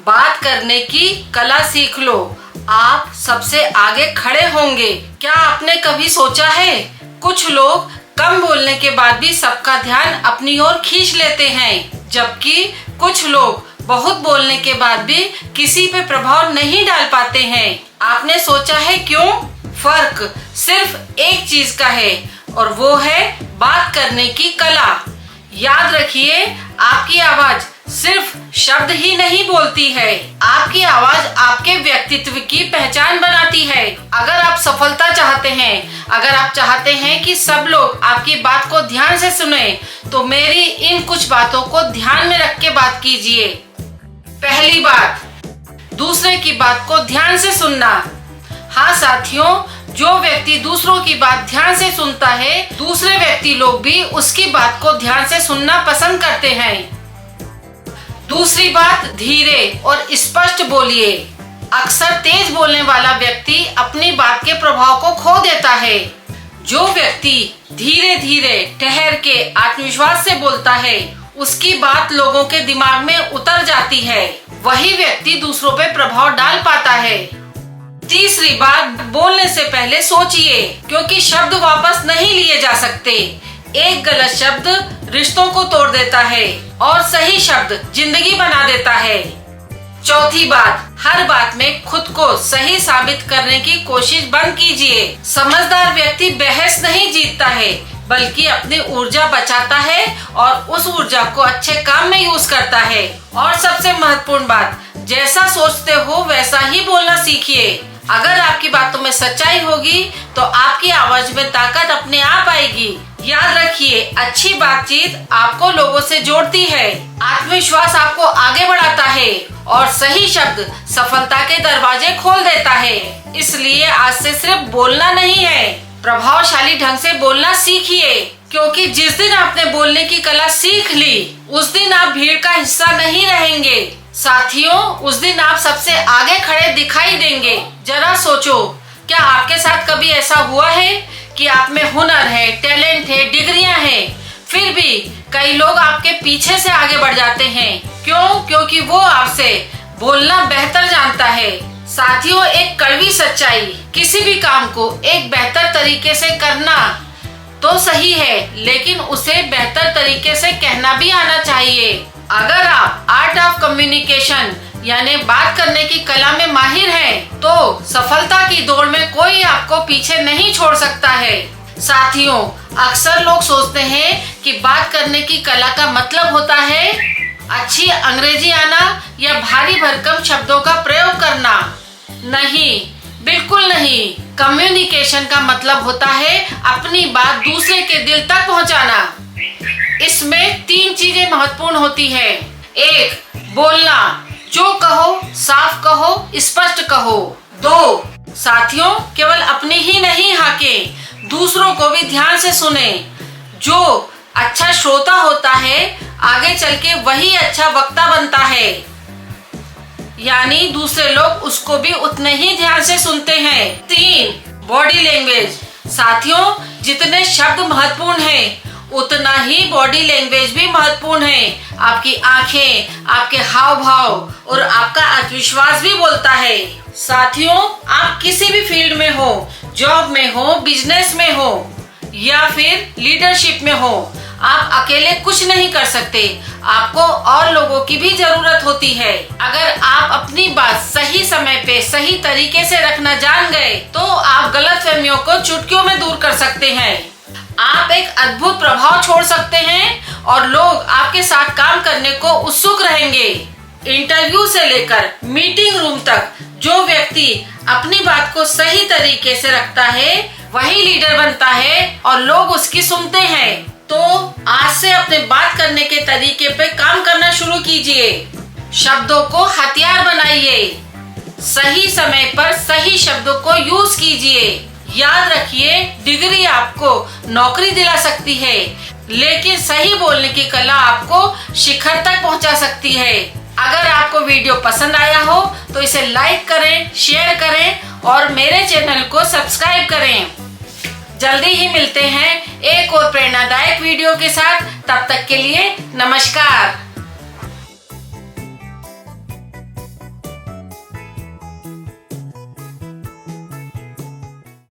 बात करने की कला सीख लो, आप सबसे आगे खड़े होंगे। क्या आपने कभी सोचा है, कुछ लोग कम बोलने के बाद भी सबका ध्यान अपनी ओर खींच लेते हैं, जबकि कुछ लोग बहुत बोलने के बाद भी किसी पे प्रभाव नहीं डाल पाते हैं। आपने सोचा है क्यों? फर्क सिर्फ एक चीज का है और वो है बात करने की कला। याद रखिए, आपकी आवाज सिर्फ शब्द ही नहीं बोलती है, आपकी आवाज आपके व्यक्तित्व की पहचान बनाती है। अगर आप सफलता चाहते हैं, अगर आप चाहते हैं कि सब लोग आपकी बात को ध्यान से सुने, तो मेरी इन कुछ बातों को ध्यान में रख के बात कीजिए। पहली बात, दूसरे की बात को ध्यान से सुनना। हाँ साथियों, जो व्यक्ति दूसरों की बात ध्यान से सुनता है, दूसरे व्यक्ति लोग भी उसकी बात को ध्यान से सुनना पसंद करते हैं। दूसरी बात, धीरे और स्पष्ट बोलिए। अक्सर तेज बोलने वाला व्यक्ति अपनी बात के प्रभाव को खो देता है। जो व्यक्ति धीरे धीरे ठहर के आत्मविश्वास से बोलता है, उसकी बात लोगों के दिमाग में उतर जाती है। वही व्यक्ति दूसरों पे प्रभाव डाल पाता है। तीसरी बात, बोलने से पहले सोचिए, क्योंकि शब्द वापस नहीं लिए जा सकते। एक गलत शब्द रिश्तों को तोड़ देता है और सही शब्द जिंदगी बना देता है। चौथी बात, हर बात में खुद को सही साबित करने की कोशिश बंद कीजिए। समझदार व्यक्ति बहस नहीं जीतता है, बल्कि अपनी ऊर्जा बचाता है और उस ऊर्जा को अच्छे काम में यूज करता है। और सबसे महत्वपूर्ण बात, जैसा सोचते हो वैसा ही बोलना सीखिए। अगर आपकी बातों में सच्चाई होगी तो आपकी आवाज में ताकत अपने आप आएगी। याद रखिए, अच्छी बातचीत आपको लोगों से जोड़ती है, आत्मविश्वास आपको आगे बढ़ाता है और सही शब्द सफलता के दरवाजे खोल देता है। इसलिए आज से सिर्फ बोलना नहीं है, प्रभावशाली ढंग से बोलना सीखिए, क्योंकि जिस दिन आपने बोलने की कला सीख ली, उस दिन आप भीड़ का हिस्सा नहीं रहेंगे। साथियों, उस दिन आप सबसे आगे खड़े दिखाई देंगे। जरा सोचो, क्या आपके साथ कभी ऐसा हुआ है कि आप में हुनर है, टैलेंट है, डिग्रियां हैं, फिर भी कई लोग आपके पीछे से आगे बढ़ जाते हैं? क्यों? क्योंकि वो आपसे बोलना बेहतर जानता है। साथियों, एक कड़वी सच्चाई, किसी भी काम को एक बेहतर तरीके से करना तो सही है, लेकिन उसे बेहतर तरीके से कहना भी आना चाहिए। अगर आप आर्ट ऑफ कम्युनिकेशन यानी बात करने की कला में माहिर हैं, तो सफलता की दौड़ में कोई आपको पीछे नहीं छोड़ सकता है। साथियों, अक्सर लोग सोचते हैं कि बात करने की कला का मतलब होता है अच्छी अंग्रेजी आना या भारी भरकम शब्दों का प्रयोग करना। नहीं, बिल्कुल नहीं। कम्युनिकेशन का मतलब होता है अपनी बात दूसरे के दिल तक पहुंचाना। इसमें 3 चीजें महत्वपूर्ण होती है। 1, बोलना, जो कहो साफ कहो, स्पष्ट कहो। 2, साथियों, केवल अपनी ही नहीं हाके, दूसरों को भी ध्यान से सुने। जो अच्छा श्रोता होता है, आगे चल के वही अच्छा वक्ता बनता है, यानी दूसरे लोग उसको भी उतने ही ध्यान से सुनते हैं। 3, बॉडी लैंग्वेज। साथियों, जितने शब्द महत्वपूर्ण हैं, उतना ही बॉडी लैंग्वेज भी महत्वपूर्ण है। आपकी आंखें, आपके हाव भाव और आपका आत्मविश्वास भी बोलता है। साथियों, आप किसी भी फील्ड में हो, जॉब में हो, बिजनेस में हो या फिर लीडरशिप में हो, आप अकेले कुछ नहीं कर सकते। आपको और लोगों की भी जरूरत होती है। अगर आप अपनी बात सही समय पे सही तरीके से रखना जान गए, तो आप गलतफहमियों को चुटकियों में दूर कर सकते हैं। आप एक अद्भुत प्रभाव छोड़ सकते हैं और लोग आपके साथ काम करने को उत्सुक रहेंगे। इंटरव्यू से लेकर मीटिंग रूम तक जो व्यक्ति अपनी बात को सही तरीके से रखता है, वही लीडर बनता है और लोग उसकी सुनते हैं। तो आज से अपने बात करने के तरीके पे काम करना शुरू कीजिए। शब्दों को हथियार बनाइए, सही समय पर सही शब्दों को यूज कीजिए। याद रखिए, डिग्री आपको नौकरी दिला सकती है, लेकिन सही बोलने की कला आपको शिखर तक पहुंचा सकती है। अगर आपको वीडियो पसंद आया हो तो इसे लाइक करें, शेयर करें और मेरे चैनल को सब्सक्राइब करें। जल्दी ही मिलते हैं एक और प्रेरणादायक वीडियो के साथ। तब तक के लिए नमस्कार।